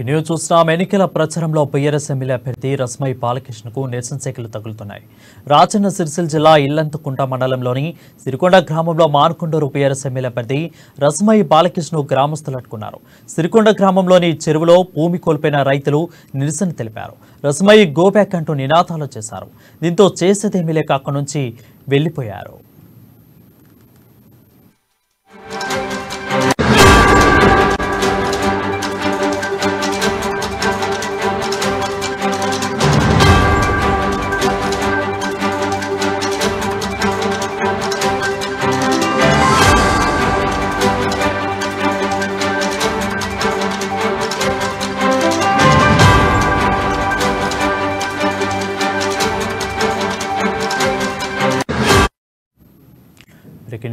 News చూస్తున్నాం. ఎన్నికల ప్రచారంలో బీఆర్ఎస్ ఎమ్మెల్యే అభ్యర్థి రస్మై బాలకృష్ణకు నిరసన శాఖలు తగులుతున్నాయి. రాజన్న సిరిసిల్ల జిల్లా ఇల్లంతకుంట మండలంలోని సిరికొండ గ్రామంలో మానుకొండూరు బీఆర్ఎస్ ఎమ్మెల్యే అభ్యర్థి రస్మై బాలకృష్ణను గ్రామస్తులు అడ్డుకున్నారు. సిరికొండ గ్రామంలోని చెరువులో భూమి కోల్పోయిన రైతులు నిరసన తెలిపారు. రస్మై గోబ్యాక్ అంటూ నినాదాలు చేశారు. దీంతో చేసేదేమీ లేక అక్కడి నుంచి వెళ్లిపోయారు.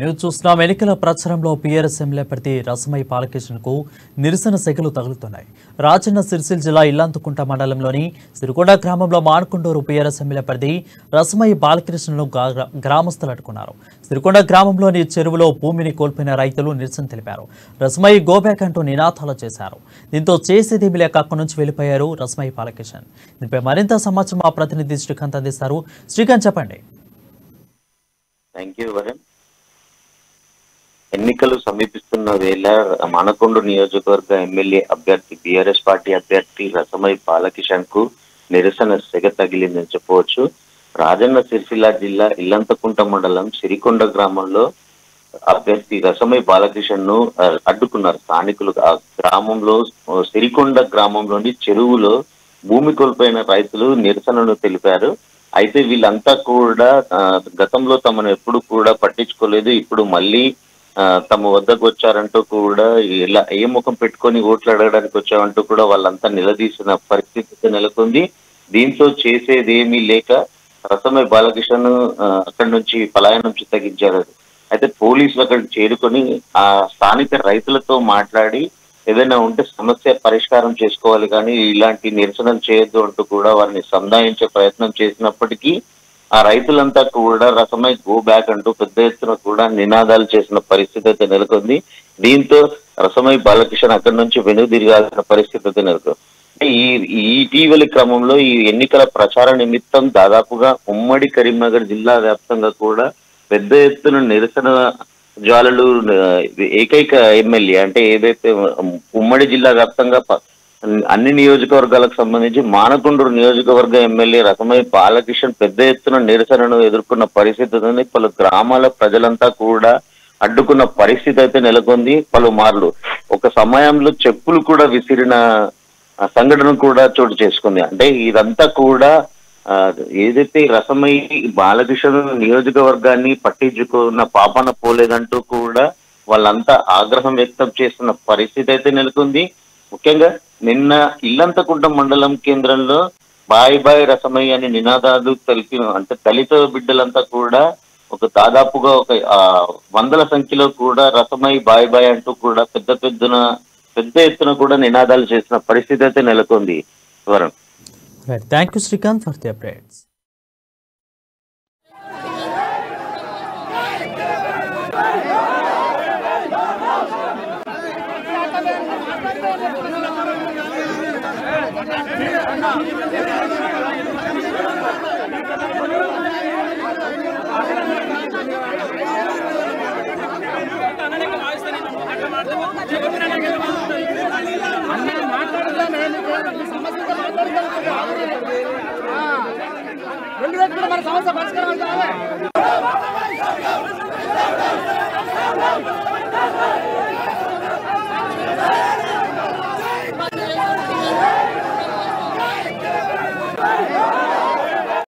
న్యూస్ చూస్తున్నాం. ఎన్నికల ప్రచారంలో బీఆర్ఎస్ ఎమ్మెల్యే అభ్యర్థి రస్మై బాలకృష్ణకు నిరసన సెగలు తగులుతున్నాయి. రాజన్న సిరిసిల్ల జిల్లా ఇల్లంతకుంట మండలంలోని సిరికొండ గ్రామంలో మానుకొండూరు బీఆర్ఎస్ ఎమ్మెల్యే అభ్యర్థి రస్మై బాలకృష్ణను గ్రామస్తులు అడ్డుకున్నారు. సిరికొండ గ్రామంలోని చెరువులో భూమిని కోల్పోయిన రైతులు నిరసన తెలిపారు. రస్మై గోబ్యాక్ అంటూ నినాదాలు చేశారు. దీంతో చేసేదేమీ లేక అక్కడి నుంచి వెళ్లిపోయారు రస్మై బాలకృష్ణన్. దీనిపై మరింత సమాచారం మా ప్రతినిధి శ్రీకాంత్ అందిస్తారు. శ్రీకాంత్, చెప్పండి. ఎన్నికలు సమీపిస్తున్న వేళ మానకొండూరు నియోజకవర్గ ఎమ్మెల్యే అభ్యర్థి బీఆర్ఎస్ పార్టీ అభ్యర్థి రస్మై బాలకిషన్ కు నిరసన సెగ తగిలిందని చెప్పవచ్చు. రాజన్న సిరిసిల్ల జిల్లా ఇల్లంతకుంట మండలం సిరికొండ గ్రామంలో అభ్యర్థి రస్మై బాలకిషన్ ను అడ్డుకున్నారు స్థానికులు. ఆ గ్రామంలో సిరికొండ గ్రామంలోని చెరువులో భూమి కోల్పోయిన రైతులు నిరసనను తెలిపారు. అయితే వీళ్ళంతా కూడా గతంలో తమను ఎప్పుడు కూడా పట్టించుకోలేదు, ఇప్పుడు మళ్ళీ తమ వద్దకు వచ్చారంటూ కూడా ఇలా ఏ ముఖం పెట్టుకొని ఓట్లు అడగడానికి వచ్చామంటూ కూడా వాళ్ళంతా నిలదీసిన పరిస్థితి నెలకొంది. దీంతో చేసేదేమీ లేక రస్మై బాలకృష్ణ అక్కడి నుంచి పలాయనం చిత్తగించారు. అయితే పోలీసులు అక్కడికి చేరుకొని ఆ స్థానిక రైతులతో మాట్లాడి ఏదైనా ఉంటే సమస్య పరిష్కారం చేసుకోవాలి, కానీ ఇలాంటి నిరసనలు చేయొద్దు అంటూ కూడా వారిని సంధాయించే ప్రయత్నం చేసినప్పటికీ ఆ రైతులంతా కూడా రస్మై గో బ్యాక్ అంటూ పెద్ద ఎత్తున కూడా నినాదాలు చేసిన పరిస్థితి అయితే నెలకొంది. దీంతో రస్మై బాలకృష్ణ అక్కడి నుంచి వెనుదిరగాల్సిన పరిస్థితి అయితే నెలకొంది. ఈ ఇటీవలి క్రమంలో ఈ ఎన్నికల ప్రచార నిమిత్తం దాదాపుగా ఉమ్మడి కరీంనగర్ జిల్లా వ్యాప్తంగా కూడా పెద్ద ఎత్తున నిరసన జ్వాలలు ఏకైక ఎమ్మెల్యే అంటే ఏదైతే ఉమ్మడి జిల్లా వ్యాప్తంగా అన్ని నియోజకవర్గాలకు సంబంధించి మానకొండూరు నియోజకవర్గ ఎమ్మెల్యే రస్మై బాలకృష్ణ పెద్ద ఎత్తున నిరసనను ఎదుర్కొన్న పరిస్థితి పలు గ్రామాల ప్రజలంతా కూడా అడ్డుకున్న పరిస్థితి అయితే నెలకొంది. పలుమార్లు ఒక సమయంలో చెప్పులు కూడా విసిరిన సంఘటన కూడా చోటు చేసుకుంది. అంటే ఇదంతా కూడా ఏదైతే రస్మై బాలకృష్ణ నియోజకవర్గాన్ని పట్టించుకున్న పాపన పోలేదంటూ కూడా వాళ్ళంతా ఆగ్రహం వ్యక్తం చేస్తున్న పరిస్థితి అయితే నెలకొంది. ముఖ్యంగా నిన్న ఇల్లంతకుంట మండలం కేంద్రంలో బాయ్ బాయ్ రస్మై అని నినాదాలు తెలిపిన అంటే దళిత బిడ్డలంతా కూడా ఒక దాదాపుగా ఒక వందల సంఖ్యలో కూడా రస్మై బాయ్ బాయ్ అంటూ కూడా పెద్ద ఎత్తున కూడా నినాదాలు చేసిన పరిస్థితి అయితే నెలకొంది. Thank you Srikanth for the updates. సమస్య పరిష్కారం